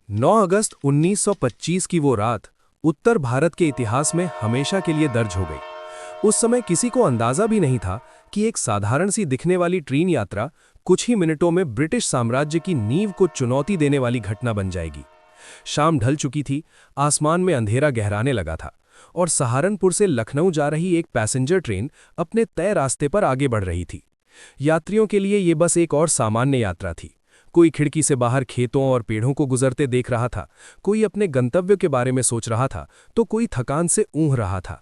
9 अगस्त 1925 की वो रात उत्तर भारत के इतिहास में हमेशा के लिए दर्ज हो गई। उस समय किसी को अंदाजा भी नहीं था कि एक साधारण सी दिखने वाली ट्रेन यात्रा कुछ ही मिनटों में ब्रिटिश साम्राज्य की नींव को चुनौती देने वाली घटना बन जाएगी। शाम ढल चुकी थी, आसमान में अंधेरा गहराने लगा था और सहारनपुर से लखनऊ जा रही एक पैसेंजर ट्रेन अपने तय रास्ते पर आगे बढ़ रही थी। यात्रियों के लिए ये बस एक और सामान्य यात्रा थी। कोई खिड़की से बाहर खेतों और पेड़ों को गुजरते देख रहा था, कोई अपने गंतव्य के बारे में सोच रहा था, तो कोई थकान से ऊँघ रहा था।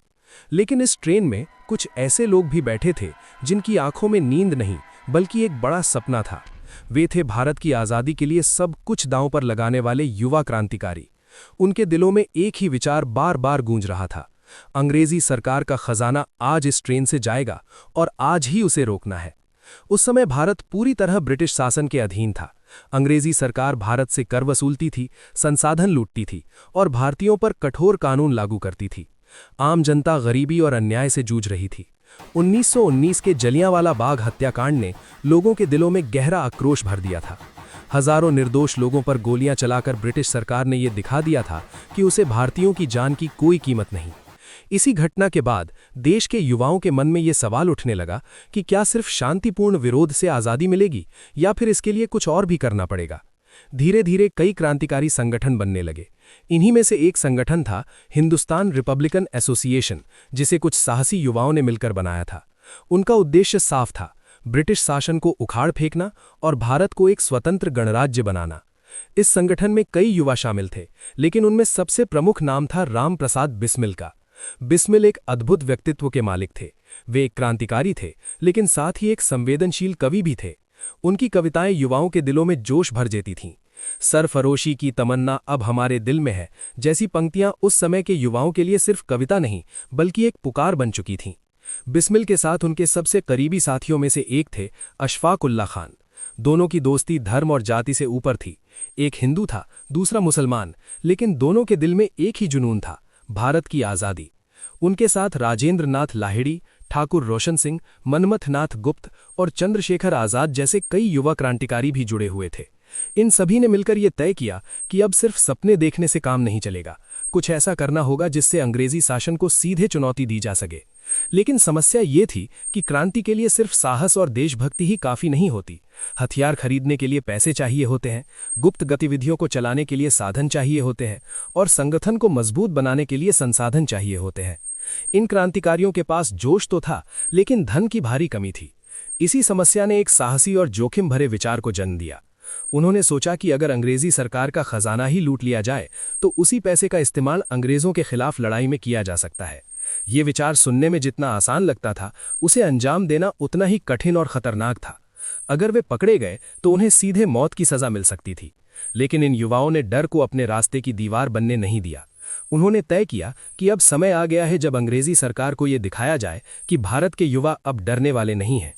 लेकिन इस ट्रेन में कुछ ऐसे लोग भी बैठे थे जिनकी आंखों में नींद नहीं बल्कि एक बड़ा सपना था। वे थे भारत की आज़ादी के लिए सब कुछ दांव पर लगाने वाले युवा क्रांतिकारी। उनके दिलों में एक ही विचार बार बार गूंज रहा था, अंग्रेजी सरकार का खजाना आज इस ट्रेन से जाएगा और आज ही उसे रोकना है। उस समय भारत पूरी तरह ब्रिटिश शासन के अधीन था। अंग्रेजी सरकार भारत से कर वसूलती थी, संसाधन लूटती थी और भारतीयों पर कठोर कानून लागू करती थी। आम जनता गरीबी और अन्याय से जूझ रही थी। 1919 के जलियांवाला बाग हत्याकांड ने लोगों के दिलों में गहरा आक्रोश भर दिया था। हजारों निर्दोष लोगों पर गोलियां चलाकर ब्रिटिश सरकार ने यह दिखा दिया था कि उसे भारतीयों की जान की कोई कीमत नहीं। इसी घटना के बाद देश के युवाओं के मन में ये सवाल उठने लगा कि क्या सिर्फ शांतिपूर्ण विरोध से आज़ादी मिलेगी या फिर इसके लिए कुछ और भी करना पड़ेगा। धीरे धीरे कई क्रांतिकारी संगठन बनने लगे। इन्हीं में से एक संगठन था हिंदुस्तान रिपब्लिकन एसोसिएशन, जिसे कुछ साहसी युवाओं ने मिलकर बनाया था। उनका उद्देश्य साफ था, ब्रिटिश शासन को उखाड़ फेंकना और भारत को एक स्वतंत्र गणराज्य बनाना। इस संगठन में कई युवा शामिल थे, लेकिन उनमें सबसे प्रमुख नाम था राम प्रसाद बिस्मिल का। बिस्मिल एक अद्भुत व्यक्तित्व के मालिक थे। वे एक क्रांतिकारी थे, लेकिन साथ ही एक संवेदनशील कवि भी थे। उनकी कविताएं युवाओं के दिलों में जोश भर देती थीं। सरफरोशी की तमन्ना अब हमारे दिल में है जैसी पंक्तियां उस समय के युवाओं के लिए सिर्फ कविता नहीं बल्कि एक पुकार बन चुकी थीं। बिस्मिल के साथ उनके सबसे करीबी साथियों में से एक थे अशफाक उल्लाह खान। दोनों की दोस्ती धर्म और जाति से ऊपर थी। एक हिंदू था, दूसरा मुसलमान, लेकिन दोनों के दिल में एक ही जुनून था, भारत की आज़ादी। उनके साथ राजेंद्र नाथ लाहिड़ी, ठाकुर रोशन सिंह, मनमथ नाथ गुप्त और चंद्रशेखर आज़ाद जैसे कई युवा क्रांतिकारी भी जुड़े हुए थे। इन सभी ने मिलकर यह तय किया कि अब सिर्फ सपने देखने से काम नहीं चलेगा, कुछ ऐसा करना होगा जिससे अंग्रेजी शासन को सीधे चुनौती दी जा सके। लेकिन समस्या ये थी कि क्रांति के लिए सिर्फ साहस और देशभक्ति ही काफ़ी नहीं होती। हथियार खरीदने के लिए पैसे चाहिए होते हैं, गुप्त गतिविधियों को चलाने के लिए साधन चाहिए होते हैं और संगठन को मजबूत बनाने के लिए संसाधन चाहिए होते हैं। इन क्रांतिकारियों के पास जोश तो था, लेकिन धन की भारी कमी थी। इसी समस्या ने एक साहसी और जोखिम भरे विचार को जन्म दिया। उन्होंने सोचा कि अगर अंग्रेजी सरकार का खजाना ही लूट लिया जाए तो उसी पैसे का इस्तेमाल अंग्रेजों के खिलाफ लड़ाई में किया जा सकता है। ये विचार सुनने में जितना आसान लगता था, उसे अंजाम देना उतना ही कठिन और खतरनाक था। अगर वे पकड़े गए तो उन्हें सीधे मौत की सजा मिल सकती थी। लेकिन इन युवाओं ने डर को अपने रास्ते की दीवार बनने नहीं दिया। उन्होंने तय किया कि अब समय आ गया है जब अंग्रेजी सरकार को यह दिखाया जाए कि भारत के युवा अब डरने वाले नहीं हैं।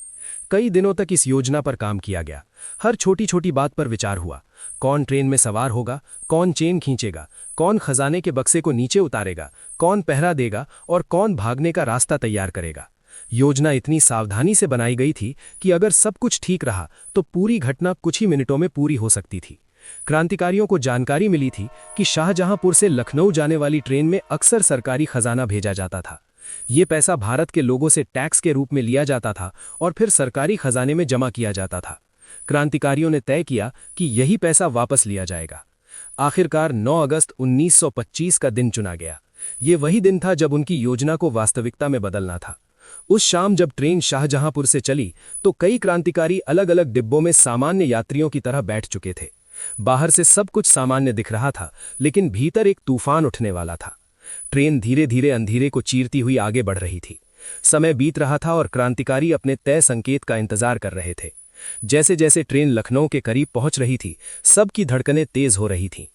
कई दिनों तक इस योजना पर काम किया गया। हर छोटी छोटी बात पर विचार हुआ। कौन ट्रेन में सवार होगा, कौन चेन खींचेगा, कौन खजाने के बक्से को नीचे उतारेगा, कौन पहरा देगा और कौन भागने का रास्ता तैयार करेगा। योजना इतनी सावधानी से बनाई गई थी कि अगर सब कुछ ठीक रहा तो पूरी घटना कुछ ही मिनटों में पूरी हो सकती थी। क्रांतिकारियों को जानकारी मिली थी कि शाहजहांपुर से लखनऊ जाने वाली ट्रेन में अक्सर सरकारी खजाना भेजा जाता था। ये पैसा भारत के लोगों से टैक्स के रूप में लिया जाता था और फिर सरकारी खजाने में जमा किया जाता था। क्रांतिकारियों ने तय किया कि यही पैसा वापस लिया जाएगा। आखिरकार 9 अगस्त 1925 का दिन चुना गया। ये वही दिन था जब उनकी योजना को वास्तविकता में बदलना था। उस शाम जब ट्रेन शाहजहांपुर से चली तो कई क्रांतिकारी अलग अलग डिब्बों में सामान्य यात्रियों की तरह बैठ चुके थे। बाहर से सब कुछ सामान्य दिख रहा था, लेकिन भीतर एक तूफान उठने वाला था। ट्रेन धीरे धीरे अंधेरे को चीरती हुई आगे बढ़ रही थी। समय बीत रहा था और क्रांतिकारी अपने तय संकेत का इंतजार कर रहे थे। जैसे जैसे ट्रेन लखनऊ के करीब पहुंच रही थी, सबकी धड़कनें तेज हो रही थीं।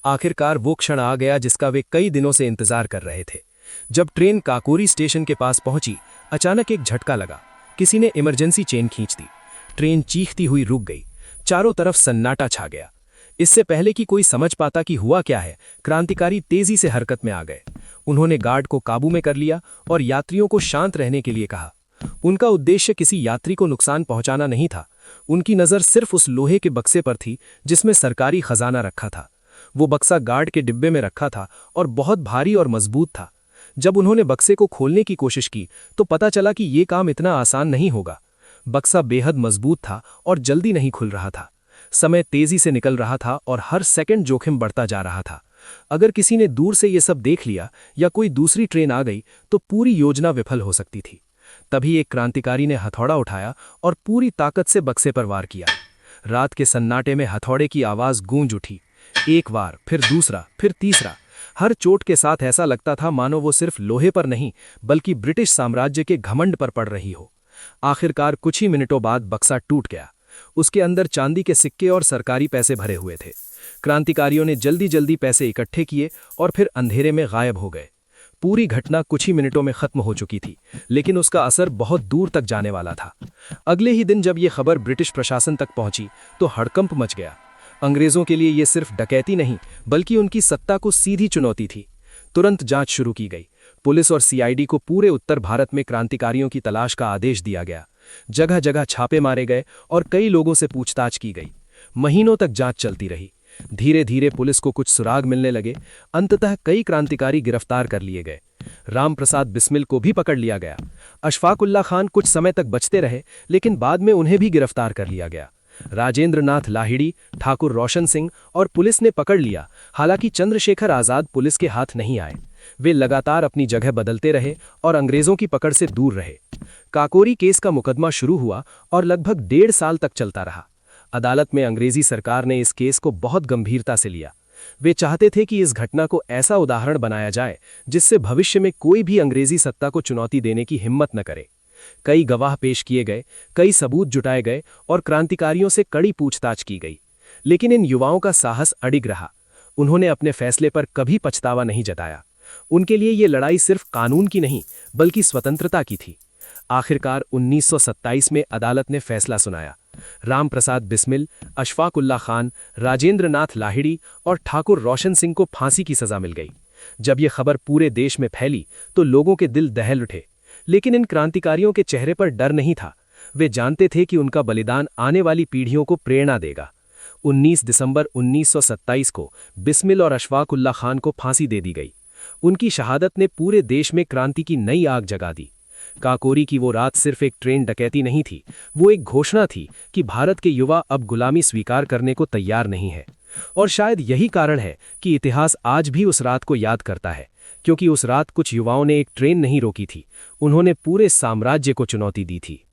आखिरकार वो क्षण आ गया जिसका वे कई दिनों से इंतजार कर रहे थे। जब ट्रेन काकोरी स्टेशन के पास पहुंची, अचानक एक झटका लगा। किसी ने इमरजेंसी चेन खींच दी। ट्रेन चीखती हुई रुक गई। चारों तरफ सन्नाटा छा गया। इससे पहले कि कोई समझ पाता कि हुआ क्या है, क्रांतिकारी तेजी से हरकत में आ गए। उन्होंने गार्ड को काबू में कर लिया और यात्रियों को शांत रहने के लिए कहा। उनका उद्देश्य किसी यात्री को नुकसान पहुंचाना नहीं था। उनकी नज़र सिर्फ उस लोहे के बक्से पर थी जिसमें सरकारी खजाना रखा था। वो बक्सा गार्ड के डिब्बे में रखा था और बहुत भारी और मजबूत था। जब उन्होंने बक्से को खोलने की कोशिश की तो पता चला कि ये काम इतना आसान नहीं होगा। बक्सा बेहद मजबूत था और जल्दी नहीं खुल रहा था। समय तेजी से निकल रहा था और हर सेकंड जोखिम बढ़ता जा रहा था। अगर किसी ने दूर से ये सब देख लिया या कोई दूसरी ट्रेन आ गई तो पूरी योजना विफल हो सकती थी। तभी एक क्रांतिकारी ने हथौड़ा उठाया और पूरी ताकत से बक्से पर वार किया। रात के सन्नाटे में हथौड़े की आवाज गूंज उठी। एक वार, फिर दूसरा, फिर तीसरा। हर चोट के साथ ऐसा लगता था मानो वो सिर्फ लोहे पर नहीं बल्कि ब्रिटिश साम्राज्य के घमंड पर पड़ रही हो। आखिरकार कुछ ही मिनटों बाद बक्सा टूट गया। उसके अंदर चांदी के सिक्के और सरकारी पैसे भरे हुए थे। क्रांतिकारियों ने जल्दी जल्दी पैसे इकट्ठे किए और फिर अंधेरे में गायब हो गए। पूरी घटना कुछ ही मिनटों में खत्म हो चुकी थी, लेकिन उसका असर बहुत दूर तक जाने वाला था। अगले ही दिन जब ये खबर ब्रिटिश प्रशासन तक पहुंची तो हड़कंप मच गया। अंग्रेजों के लिए ये सिर्फ डकैती नहीं बल्कि उनकी सत्ता को सीधी चुनौती थी। तुरंत जांच शुरू की गई। पुलिस और सीआईडी को पूरे उत्तर भारत में क्रांतिकारियों की तलाश का आदेश दिया गया। जगह जगह छापे मारे गए और कई लोगों से पूछताछ की गई। महीनों तक जांच चलती रही। धीरे धीरे पुलिस को कुछ सुराग मिलने लगे। अंततः कई क्रांतिकारी गिरफ्तार कर लिए गए। राम प्रसाद बिस्मिल को भी पकड़ लिया गया। अशफाक उल्लाह खान कुछ समय तक बचते रहे, लेकिन बाद में उन्हें भी गिरफ्तार कर लिया गया। राजेंद्र नाथ लाहिड़ी, ठाकुर रोशन सिंह और पुलिस ने पकड़ लिया। हालांकि चंद्रशेखर आजाद पुलिस के हाथ नहीं आए। वे लगातार अपनी जगह बदलते रहे और अंग्रेजों की पकड़ से दूर रहे। काकोरी केस का मुकदमा शुरू हुआ और लगभग 1.5 साल तक चलता रहा। अदालत में अंग्रेजी सरकार ने इस केस को बहुत गंभीरता से लिया। वे चाहते थे कि इस घटना को ऐसा उदाहरण बनाया जाए जिससे भविष्य में कोई भी अंग्रेजी सत्ता को चुनौती देने की हिम्मत न करे। कई गवाह पेश किए गए, कई सबूत जुटाए गए और क्रांतिकारियों से कड़ी पूछताछ की गई। लेकिन इन युवाओं का साहस अडिग रहा। उन्होंने अपने फैसले पर कभी पछतावा नहीं जताया। उनके लिए ये लड़ाई सिर्फ कानून की नहीं बल्कि स्वतंत्रता की थी। आखिरकार 1927 में अदालत ने फैसला सुनाया। राम प्रसाद बिस्मिल, अशफाक उल्लाह खान, राजेंद्र नाथ लाहिड़ी और ठाकुर रोशन सिंह को फांसी की सजा मिल गई। जब यह खबर पूरे देश में फैली तो लोगों के दिल दहल उठे। लेकिन इन क्रांतिकारियों के चेहरे पर डर नहीं था। वे जानते थे कि उनका बलिदान आने वाली पीढ़ियों को प्रेरणा देगा। 19 दिसंबर 1927 को बिस्मिल और अशफाक उल्लाह खान को फांसी दे दी गई। उनकी शहादत ने पूरे देश में क्रांति की नई आग जगा दी। काकोरी की वो रात सिर्फ एक ट्रेन डकैती नहीं थी, वो एक घोषणा थी कि भारत के युवा अब गुलामी स्वीकार करने को तैयार नहीं है। और शायद यही कारण है कि इतिहास आज भी उस रात को याद करता है, क्योंकि उस रात कुछ युवाओं ने एक ट्रेन नहीं रोकी थी, उन्होंने पूरे साम्राज्य को चुनौती दी थी।